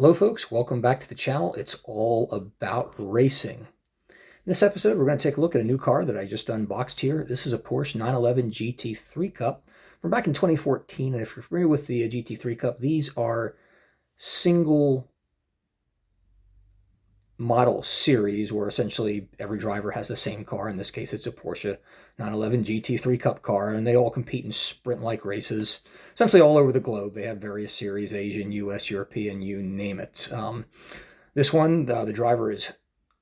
Hello folks, welcome back to the channel. It's all about racing. In this episode, we're going to take a look at a new car that I just unboxed here. This is a Porsche 911 GT3 Cup from back in 2014. And if you're familiar with the GT3 Cup, these are single model series where essentially every driver has the same car. In this case, it's a Porsche 911 GT3 Cup car, and they all compete in sprint-like races, essentially all over the globe. They have various series, Asian, US, European, you name it. This one, the driver is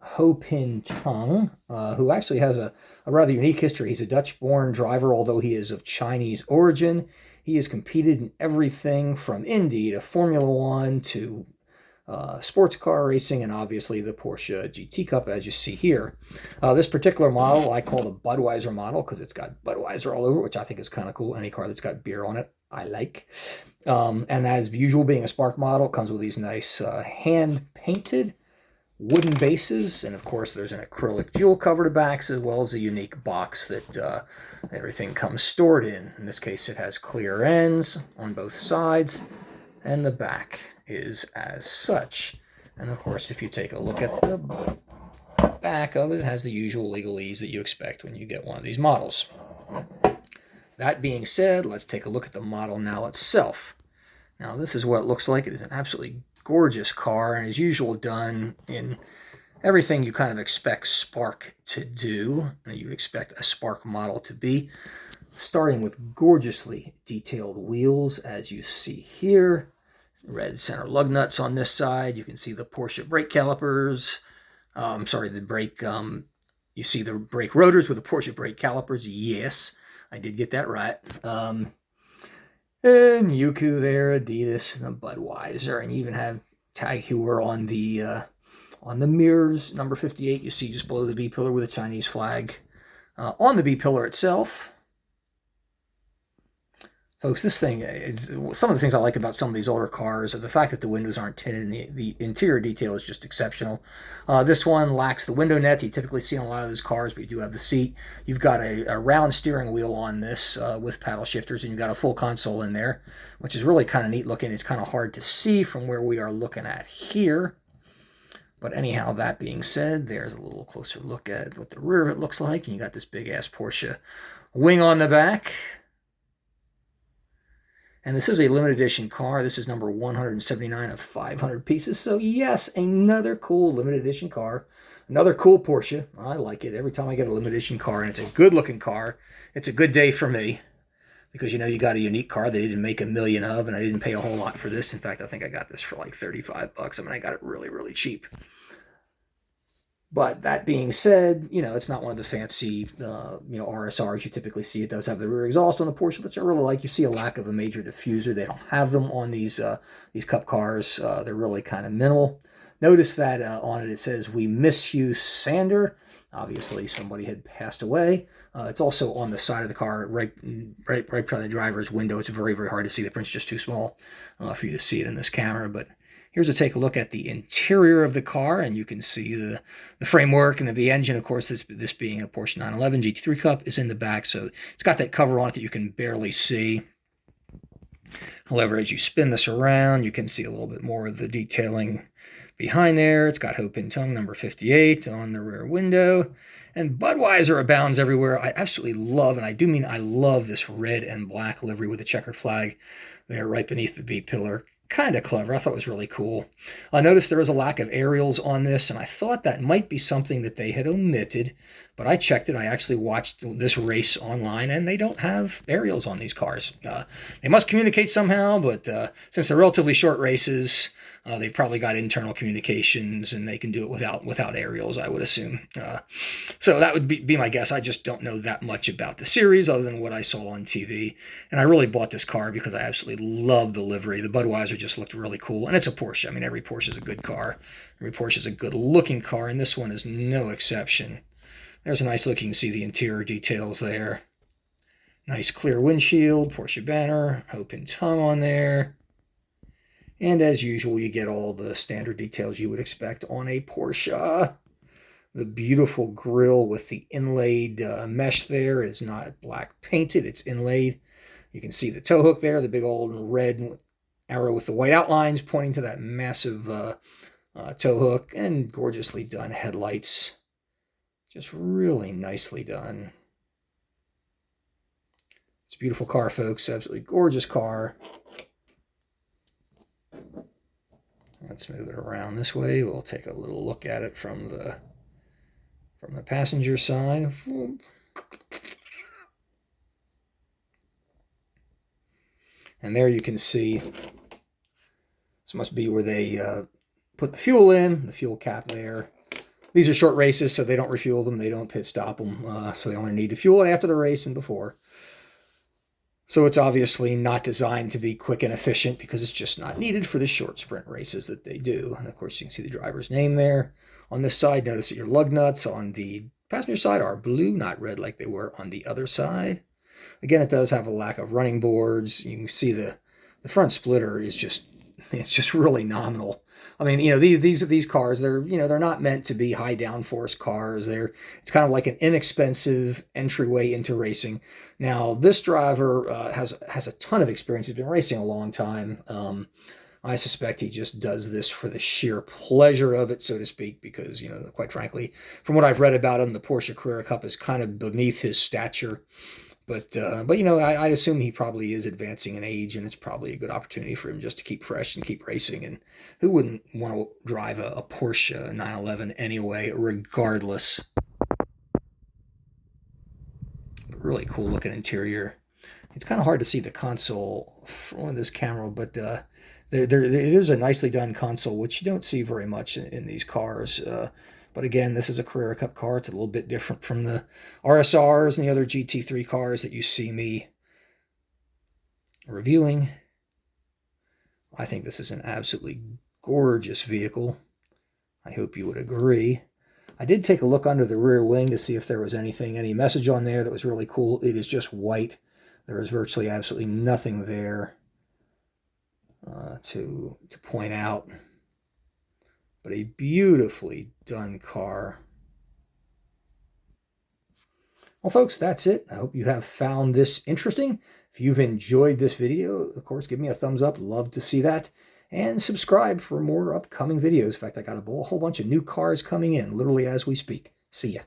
Ho Pin Tung, who actually has a rather unique history. He's a Dutch-born driver, although he is of Chinese origin. He has competed in everything from Indy to Formula One to sports car racing, and obviously the Porsche GT Cup, as you see here. This particular model I call the Budweiser model because it's got Budweiser all over, which I think is kind of cool. Any car that's got beer on it, I like. And as usual, being a Spark model, it comes with these nice hand-painted wooden bases, and of course there's an acrylic jewel covered backs, as well as a unique box that everything comes stored in. In this case, it has clear ends on both sides, and the back is as such. And of course, if you take a look at the back of it, it has the usual legalese that you expect when you get one of these models. That being said, let's take a look at the model now itself. Now, this is what it looks like. It is an absolutely gorgeous car, and as usual, done in everything you kind of expect Spark to do, and you'd expect a Spark model to be. Starting with gorgeously detailed wheels, as you see here. Red center lug nuts on this side. You can see the Porsche brake calipers. You see the brake rotors with the Porsche brake calipers. Yes, I did get that right. And Yuku there, Adidas, and Budweiser, and you even have Tag Heuer on the mirrors. Number 58, you see just below the B pillar with a Chinese flag. On the B pillar itself, folks, this thing, some of the things I like about some of these older cars are the fact that the windows aren't tinted, and the interior detail is just exceptional. This one lacks the window net you typically see on a lot of these cars, but you do have the seat. You've got a round steering wheel on this with paddle shifters, and you've got a full console in there, which is really kind of neat looking. It's kind of hard to see from where we are looking at here. But anyhow, that being said, there's a little closer look at what the rear of it looks like, and you got this big-ass Porsche wing on the back. And this is a limited edition car. This is number 179 of 500 pieces. So yes, another cool limited edition car. Another cool Porsche. I like it. Every time I get a limited edition car, and it's a good looking car, it's a good day for me. Because, you know, you got a unique car they didn't make a million of, and I didn't pay a whole lot for this. In fact, I think I got this for like 35 bucks. I mean, I got it really, really cheap. But that being said, you know, it's not one of the fancy, RSRs you typically see. It does have the rear exhaust on the Porsche, which I really like. You see a lack of a major diffuser. They don't have them on these Cup cars. They're really kind of minimal. Notice that on it says, "We miss you, Sander." Obviously, somebody had passed away. It's also on the side of the car, right by the driver's window. It's very, very hard to see. The print's just too small for you to see it in this camera, but here's a take a look at the interior of the car, and you can see the framework and the engine. Of course, this being a Porsche 911 GT3 Cup is in the back, so it's got that cover on it that you can barely see. However, as you spin this around, you can see a little bit more of the detailing behind there. It's got Ho Pin Tung number 58 on the rear window, and Budweiser abounds everywhere. I absolutely love, and I do mean I love, this red and black livery with the checkered flag there right beneath the B pillar. Kind of clever. I thought it was really cool. I noticed there was a lack of aerials on this, and I thought that might be something that they had omitted, but I checked it. I actually watched this race online, and they don't have aerials on these cars. They must communicate somehow, but since they're relatively short races, they've probably got internal communications, and they can do it without aerials, I would assume. So that would be my guess. I just don't know that much about the series other than what I saw on TV. And I really bought this car because I absolutely love the livery. The Budweiser just looked really cool. And it's a Porsche. I mean, every Porsche is a good car. Every Porsche is a good-looking car, and this one is no exception. There's a nice look. You can see the interior details there. Nice clear windshield, Porsche banner, Ho Pin Tung on there. And as usual, you get all the standard details you would expect on a Porsche. The beautiful grille with the inlaid mesh there is not black painted, it's inlaid. You can see the tow hook there, the big old red arrow with the white outlines pointing to that massive tow hook, and gorgeously done headlights. Just really nicely done. It's a beautiful car, folks. Absolutely gorgeous car. Let's move it around this way. We'll take a little look at it from the passenger side. And there you can see, this must be where they put the fuel in, the fuel cap there. These are short races, so they don't refuel them. They don't pit stop them, so they only need to fuel it after the race and before. So it's obviously not designed to be quick and efficient because it's just not needed for the short sprint races that they do. And of course, you can see the driver's name there. On this side, notice that your lug nuts on the passenger side are blue, not red like they were on the other side. Again, it does have a lack of running boards. You can see the front splitter is it's just really nominal. I mean, these cars, they're not meant to be high downforce cars. It's kind of like an inexpensive entryway into racing. Now, this driver has a ton of experience. He's been racing a long time. I suspect he just does this for the sheer pleasure of it, so to speak, because, quite frankly, from what I've read about him, the Porsche Carrera Cup is kind of beneath his stature. But I assume he probably is advancing in age, and it's probably a good opportunity for him just to keep fresh and keep racing. And who wouldn't want to drive a Porsche 911 anyway, regardless? But really cool looking interior. It's kind of hard to see the console from this camera, but there is a nicely done console, which you don't see very much in these cars. But again, this is a Carrera Cup car. It's a little bit different from the RSRs and the other GT3 cars that you see me reviewing. I think this is an absolutely gorgeous vehicle. I hope you would agree. I did take a look under the rear wing to see if there was any message on there that was really cool. It is just white. There is virtually absolutely nothing there to point out. But a beautifully done car. Well, folks, that's it. I hope you have found this interesting. If you've enjoyed this video, of course, give me a thumbs up. Love to see that. And subscribe for more upcoming videos. In fact, I got a whole bunch of new cars coming in, literally as we speak. See ya.